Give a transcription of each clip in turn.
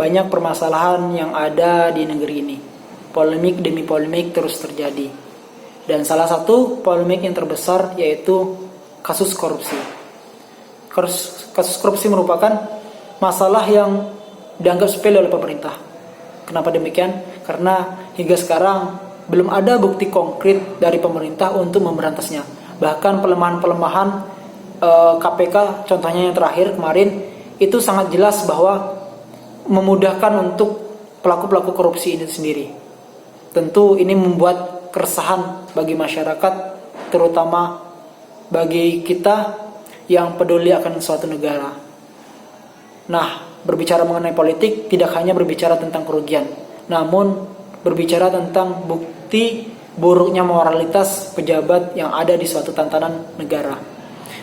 banyak permasalahan yang ada di negeri ini. Polemik demi polemik terus terjadi. Dan salah satu polemik yang terbesar yaitu kasus korupsi. Kasus korupsi merupakan masalah yang dianggap sepele oleh pemerintah. Kenapa demikian? Karena hingga sekarang belum ada bukti konkret dari pemerintah untuk memberantasnya. Bahkan pelemahan-pelemahan KPK, contohnya yang terakhir kemarin, itu sangat jelas bahwa memudahkan untuk pelaku-pelaku korupsi ini sendiri. Tentu ini membuat keresahan bagi masyarakat, terutama bagi kita yang peduli akan suatu negara. Nah, berbicara mengenai politik tidak hanya berbicara tentang kerugian, namun berbicara tentang bukti buruknya moralitas pejabat yang ada di suatu tatanan negara.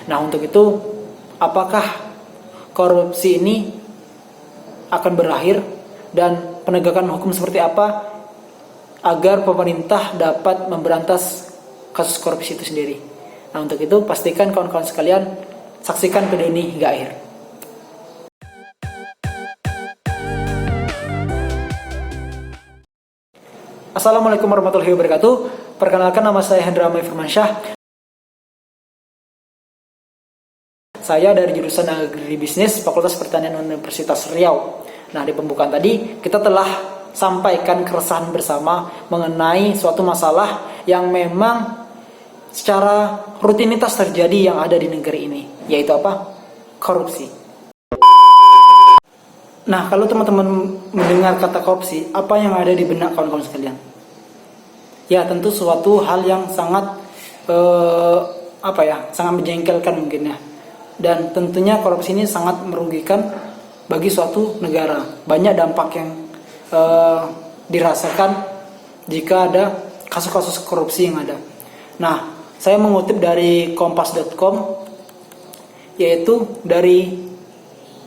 Nah, untuk itu, apakah korupsi ini akan berakhir dan penegakan hukum seperti apa agar pemerintah dapat memberantas kasus korupsi itu sendiri? Nah, untuk itu pastikan kawan-kawan sekalian saksikan video ini hingga akhir. Assalamualaikum warahmatullahi wabarakatuh. Perkenalkan, nama saya Hendra Mai Firmansyah. Saya dari jurusan Agribisnis Fakultas Pertanian Universitas Riau. Nah, di pembukaan tadi kita telah sampaikan keresahan bersama mengenai suatu masalah yang memang secara rutinitas terjadi yang ada di negeri ini, yaitu apa? Korupsi. Nah, kalau teman-teman mendengar kata korupsi, apa yang ada di benak kawan-kawan sekalian? Ya, tentu suatu hal yang sangat sangat menjengkelkan mungkin ya. Dan tentunya korupsi ini sangat merugikan bagi suatu negara. Banyak dampak yang dirasakan jika ada kasus-kasus korupsi yang ada. Nah, saya mengutip dari kompas.com, yaitu dari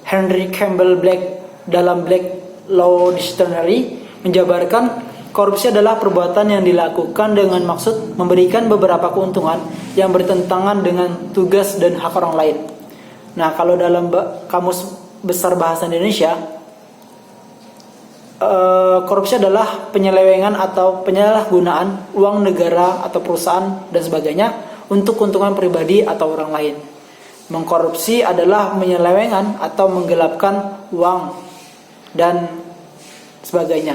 Henry Campbell Black dalam Black Law Dictionary menjabarkan korupsi adalah perbuatan yang dilakukan dengan maksud memberikan beberapa keuntungan yang bertentangan dengan tugas dan hak orang lain. Nah, kalau dalam Kamus Besar Bahasa Indonesia, korupsi adalah penyelewengan atau penyalahgunaan uang negara atau perusahaan dan sebagainya untuk keuntungan pribadi atau orang lain. Mengkorupsi adalah penyelewengan atau menggelapkan uang dan sebagainya.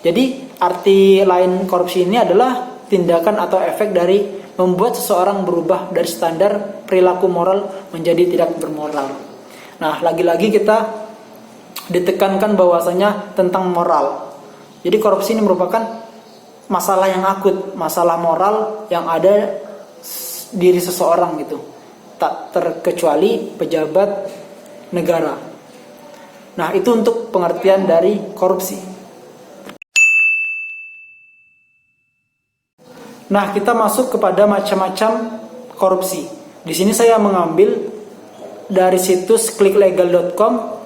Jadi arti lain korupsi ini adalah tindakan atau efek dari membuat seseorang berubah dari standar perilaku moral menjadi tidak bermoral. Nah, lagi-lagi kita ditekankan bahwasanya tentang moral. Jadi korupsi ini merupakan masalah yang akut, masalah moral yang ada diri seseorang gitu. Tak terkecuali pejabat negara. Nah, itu untuk pengertian dari korupsi. Nah, kita masuk kepada macam-macam korupsi. Di sini saya mengambil dari situs kliklegal.com.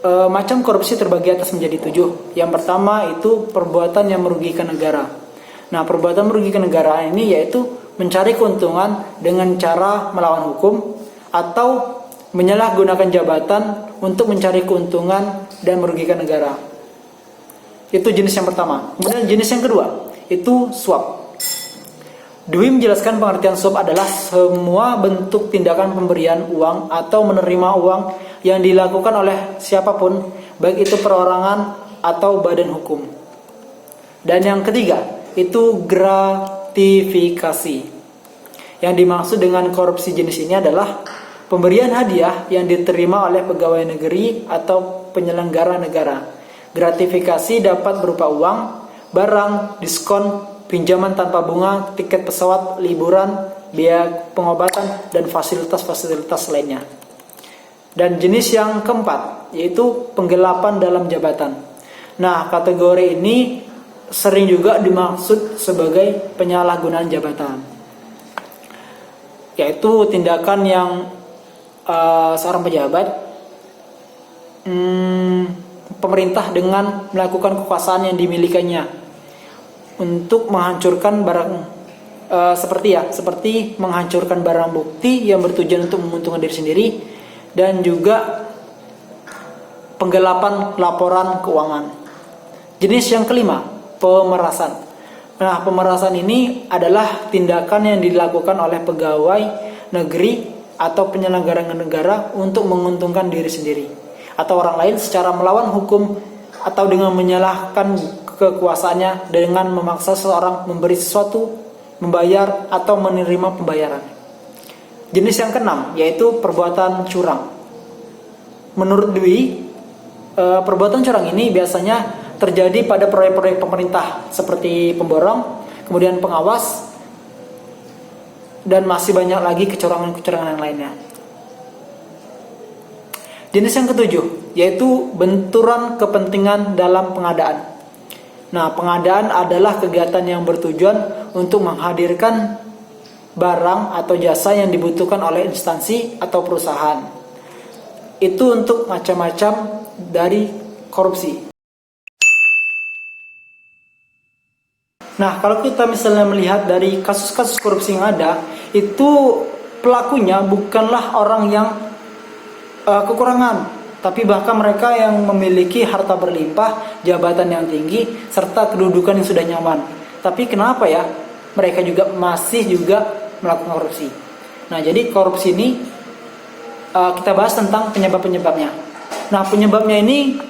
Macam korupsi terbagi atas menjadi 7. Yang pertama itu perbuatan yang merugikan negara. Nah, perbuatan merugikan negara ini yaitu mencari keuntungan dengan cara melawan hukum atau menyalahgunakan jabatan untuk mencari keuntungan dan merugikan negara. Itu jenis yang pertama. Kemudian jenis yang kedua itu suap. Dwi menjelaskan pengertian suap adalah semua bentuk tindakan pemberian uang atau menerima uang yang dilakukan oleh siapapun, baik itu perorangan atau badan hukum. Dan yang ketiga itu gratifikasi. Yang dimaksud dengan korupsi jenis ini adalah pemberian hadiah yang diterima oleh pegawai negeri atau penyelenggara negara. Gratifikasi dapat berupa uang, barang, diskon, pinjaman tanpa bunga, tiket pesawat, liburan, biaya pengobatan, dan fasilitas-fasilitas lainnya. Dan jenis yang keempat yaitu penggelapan dalam jabatan. Nah, kategori ini sering juga dimaksud sebagai penyalahgunaan jabatan, yaitu tindakan yang seorang pejabat pemerintah dengan melakukan kekuasaan yang dimilikinya untuk menghancurkan barang seperti menghancurkan barang bukti yang bertujuan untuk menguntungkan diri sendiri, dan juga penggelapan laporan keuangan. Jenis yang kelima, pemerasan. Nah, pemerasan ini adalah tindakan yang dilakukan oleh pegawai negeri atau penyelenggara negara untuk menguntungkan diri sendiri atau orang lain secara melawan hukum atau dengan menyalahkan kekuasaannya dengan memaksa seseorang memberi sesuatu, membayar atau menerima pembayaran. Jenis yang keenam yaitu perbuatan curang. Menurut Dwi, perbuatan curang ini biasanya terjadi pada proyek-proyek pemerintah seperti pemborong, kemudian pengawas, dan masih banyak lagi kecurangan-kecurangan yang lainnya. Jenis yang ketujuh yaitu benturan kepentingan dalam pengadaan. Nah, pengadaan adalah kegiatan yang bertujuan untuk menghadirkan barang atau jasa yang dibutuhkan oleh instansi atau perusahaan. Itu untuk macam-macam dari korupsi. Nah, kalau kita misalnya melihat dari kasus-kasus korupsi yang ada, itu pelakunya bukanlah orang yang kekurangan, tapi bahkan mereka yang memiliki harta berlimpah, jabatan yang tinggi, serta kedudukan yang sudah nyaman. Tapi kenapa ya mereka juga masih melakukan korupsi? Nah, jadi korupsi ini kita bahas tentang penyebab-penyebabnya. Nah, penyebabnya ini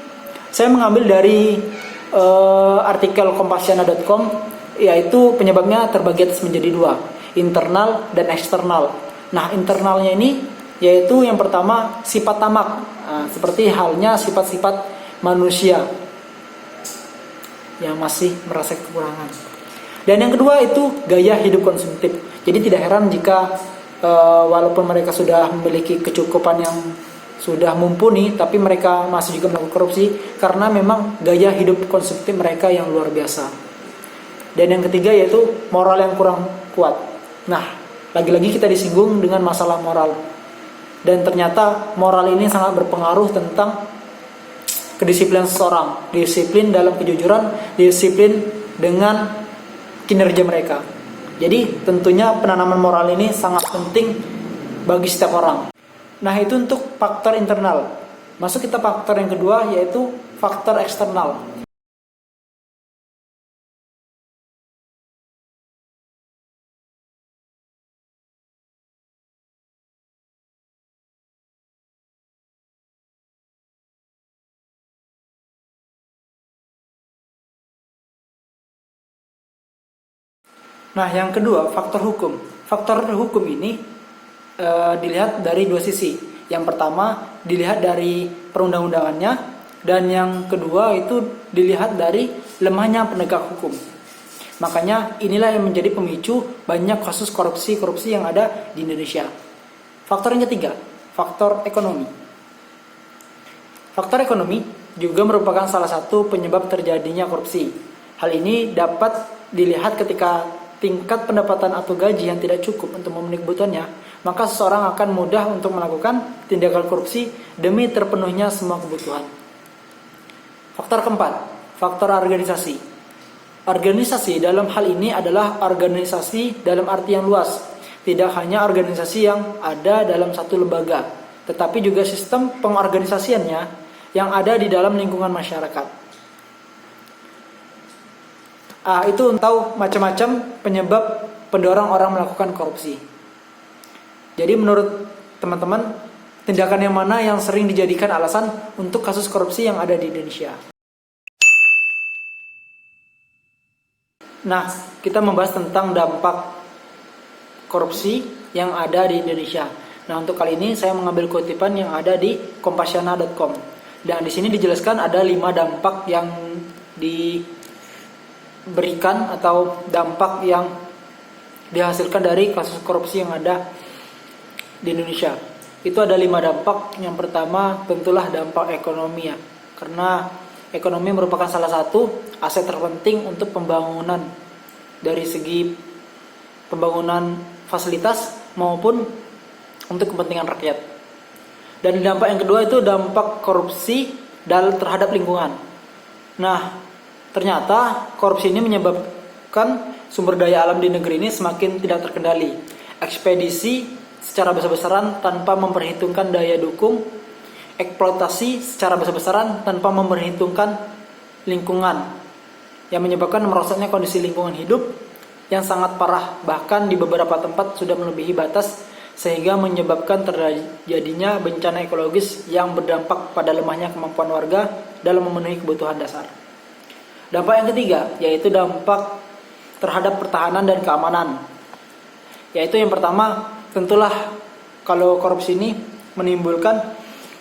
saya mengambil dari artikel kompasiana.com, yaitu penyebabnya terbagi atas menjadi dua, internal dan eksternal. Nah, internalnya ini yaitu yang pertama sifat tamak, seperti halnya sifat-sifat manusia yang masih merasa kekurangan. Dan yang kedua itu gaya hidup konsumtif. Jadi tidak heran jika walaupun mereka sudah memiliki kecukupan yang sudah mumpuni, tapi mereka masih juga melakukan korupsi karena memang gaya hidup konsumtif mereka yang luar biasa. Dan yang ketiga yaitu moral yang kurang kuat. Nah, lagi-lagi kita disinggung dengan masalah moral. Dan ternyata moral ini sangat berpengaruh tentang kedisiplinan seseorang. Disiplin dalam kejujuran, disiplin dengan kinerja mereka. Jadi tentunya penanaman moral ini sangat penting bagi setiap orang. Nah, itu untuk faktor internal. Masuk kita faktor yang kedua yaitu faktor eksternal. Nah, yang kedua, faktor hukum. Faktor hukum ini dilihat dari dua sisi. Yang pertama, dilihat dari perundang-undangannya, dan yang kedua itu dilihat dari lemahnya penegak hukum. Makanya inilah yang menjadi pemicu banyak kasus korupsi yang ada di Indonesia. Faktor yang ketiga, faktor ekonomi. Faktor ekonomi juga merupakan salah satu penyebab terjadinya korupsi. Hal ini dapat dilihat ketika tingkat pendapatan atau gaji yang tidak cukup untuk memenuhi kebutuhannya, maka seseorang akan mudah untuk melakukan tindakan korupsi demi terpenuhnya semua kebutuhan. Faktor keempat, faktor organisasi. Organisasi dalam hal ini adalah organisasi dalam arti yang luas, tidak hanya organisasi yang ada dalam satu lembaga, tetapi juga sistem pengorganisasiannya yang ada di dalam lingkungan masyarakat. Itu tahu macam-macam penyebab pendorong orang melakukan korupsi. Jadi menurut teman-teman, tindakan yang mana yang sering dijadikan alasan untuk kasus korupsi yang ada di Indonesia? Nah, kita membahas tentang dampak korupsi yang ada di Indonesia. Nah, untuk kali ini saya mengambil kutipan yang ada di kompasiana.com. Dan di sini dijelaskan ada 5 dampak yang diberikan atau dampak yang dihasilkan dari kasus korupsi yang ada di Indonesia. Itu ada 5 dampak. Yang pertama tentulah dampak ekonomi ya. Karena ekonomi merupakan salah satu aset terpenting untuk pembangunan dari segi pembangunan fasilitas maupun untuk kepentingan rakyat. Dan dampak yang kedua itu dampak korupsi terhadap lingkungan. Nah, ternyata korupsi ini menyebabkan sumber daya alam di negeri ini semakin tidak terkendali. Ekspedisi secara besar-besaran tanpa memperhitungkan daya dukung eksploitasi secara besar-besaran tanpa memperhitungkan lingkungan, yang menyebabkan merosotnya kondisi lingkungan hidup yang sangat parah, bahkan di beberapa tempat sudah melebihi batas sehingga menyebabkan terjadinya bencana ekologis yang berdampak pada lemahnya kemampuan warga dalam memenuhi kebutuhan dasar. Dampak yang ketiga yaitu dampak terhadap pertahanan dan keamanan. Yaitu yang pertama, tentulah kalau korupsi ini menimbulkan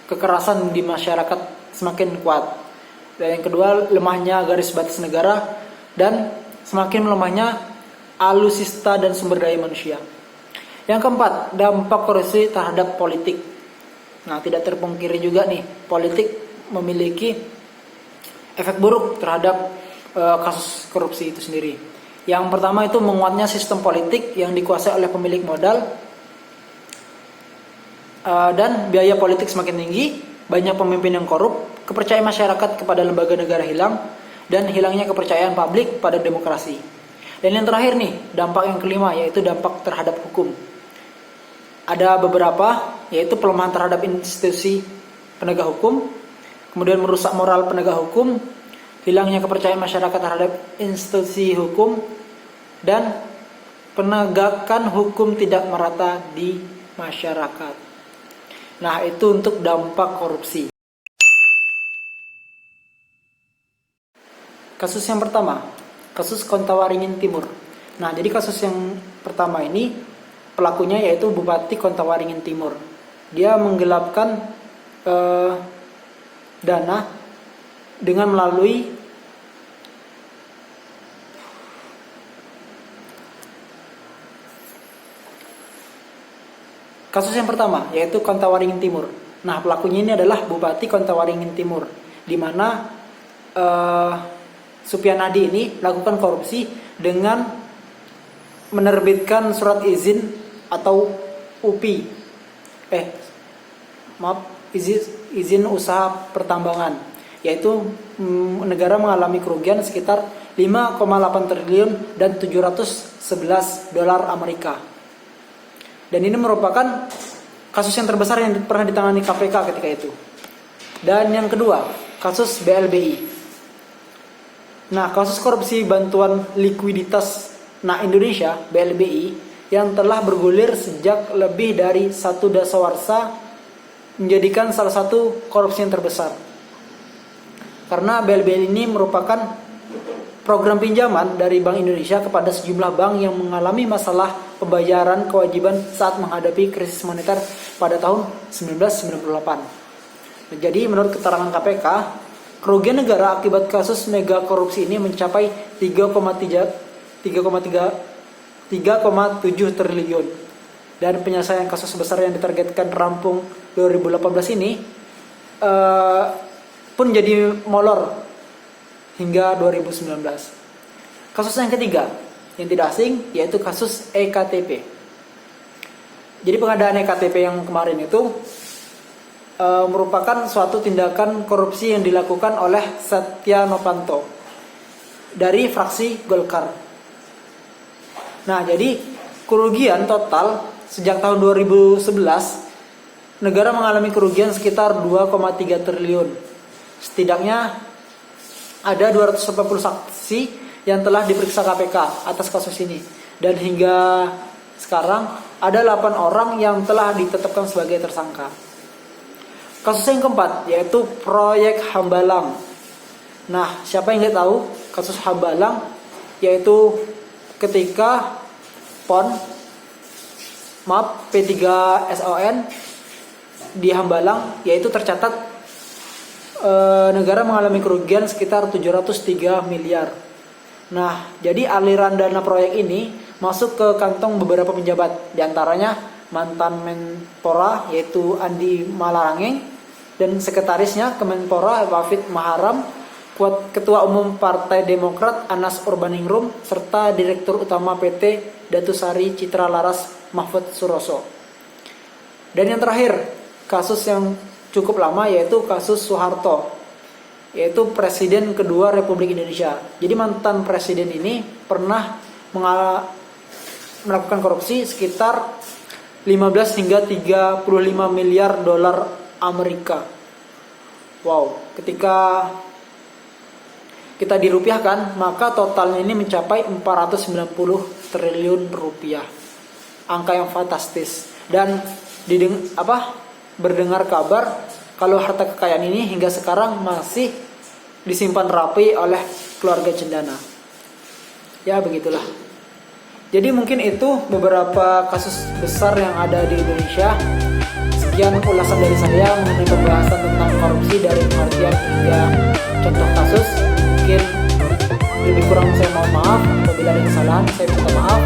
kekerasan di masyarakat semakin kuat. Dan yang kedua, lemahnya garis batas negara dan semakin melemahnya alutsista dan sumber daya manusia. Yang keempat, dampak korupsi terhadap politik. Nah, tidak terpungkiri juga nih, politik memiliki efek buruk terhadap kasus korupsi itu sendiri. Yang pertama itu menguatnya sistem politik yang dikuasai oleh pemilik modal, dan biaya politik semakin tinggi, banyak pemimpin yang korup, kepercayaan masyarakat kepada lembaga negara hilang, dan hilangnya kepercayaan publik pada demokrasi. Dan yang terakhir nih, dampak yang kelima yaitu dampak terhadap hukum. Ada beberapa, yaitu pelemahan terhadap institusi penegak hukum, kemudian merusak moral penegak hukum, hilangnya kepercayaan masyarakat terhadap institusi hukum, dan penegakan hukum tidak merata di masyarakat. Nah, itu untuk dampak korupsi. Kasus yang pertama, kasus Kontawaringin Timur. Nah, jadi kasus yang pertama ini pelakunya yaitu Bupati Kontawaringin Timur. Dia menggelapkan dana dengan melalui kasus yang pertama yaitu Kontawaringin Timur. Nah, pelakunya ini adalah Bupati Kontawaringin Timur, di mana Supianadi ini lakukan korupsi dengan menerbitkan surat izin atau UPI, izin usaha pertambangan, yaitu negara mengalami kerugian sekitar 5,8 triliun dan 711 dolar Amerika. Dan ini merupakan kasus yang terbesar yang pernah ditangani KPK ketika itu. Dan yang kedua, kasus BLBI. Nah, kasus korupsi bantuan likuiditas Indonesia BLBI yang telah bergulir sejak lebih dari 1 dasawarsa menjadikan salah satu korupsi yang terbesar. Karena BLBI ini merupakan program pinjaman dari Bank Indonesia kepada sejumlah bank yang mengalami masalah pembayaran kewajiban saat menghadapi krisis moneter pada tahun 1998. Jadi menurut keterangan KPK, kerugian negara akibat kasus mega korupsi ini mencapai 3,7 triliun. Dan penyelesaian kasus besar yang ditargetkan rampung 2018 ini pun jadi molor hingga 2019. Kasus yang ketiga yang tidak asing yaitu kasus EKTP. Jadi pengadaan EKTP yang kemarin itu merupakan suatu tindakan korupsi yang dilakukan oleh Setia Novanto dari fraksi Golkar. Nah, jadi kerugian total sejak tahun 2011 negara mengalami kerugian sekitar 2,3 triliun. Setidaknya ada 280 saksi yang telah diperiksa KPK atas kasus ini, dan hingga sekarang ada 8 orang yang telah ditetapkan sebagai tersangka. Kasus yang keempat yaitu proyek Hambalang. Nah, siapa yang nggak tahu kasus Hambalang, yaitu ketika P3SON di Hambalang, yaitu tercatat negara mengalami kerugian sekitar 703 miliar. Nah, jadi aliran dana proyek ini masuk ke kantong beberapa pejabat, diantaranya mantan Menpora yaitu Andi Malarangeng, dan sekretarisnya Kemenpora Wafid Maharam, Ketua Umum Partai Demokrat Anas Urbaningrum, serta Direktur Utama PT Datusari Citra Laras Mahfud Suroso. Dan yang terakhir, kasus yang cukup lama yaitu kasus Soeharto, yaitu Presiden kedua Republik Indonesia. Jadi mantan presiden ini pernah melakukan korupsi sekitar 15 hingga 35 miliar dolar Amerika. Wow, ketika kita dirupiahkan, maka totalnya ini mencapai 490 triliun rupiah. Angka yang fantastis. Dan berdengar kabar kalau harta kekayaan ini hingga sekarang masih disimpan rapi oleh keluarga Cendana. Ya begitulah. Jadi mungkin itu beberapa kasus besar yang ada di Indonesia. Sekian ulasan dari saya mengenai pembahasan tentang korupsi dari pengertian hingga contoh kasus. Mungkin lebih kurang saya mohon maaf. Apabila ada kesalahan saya minta maaf.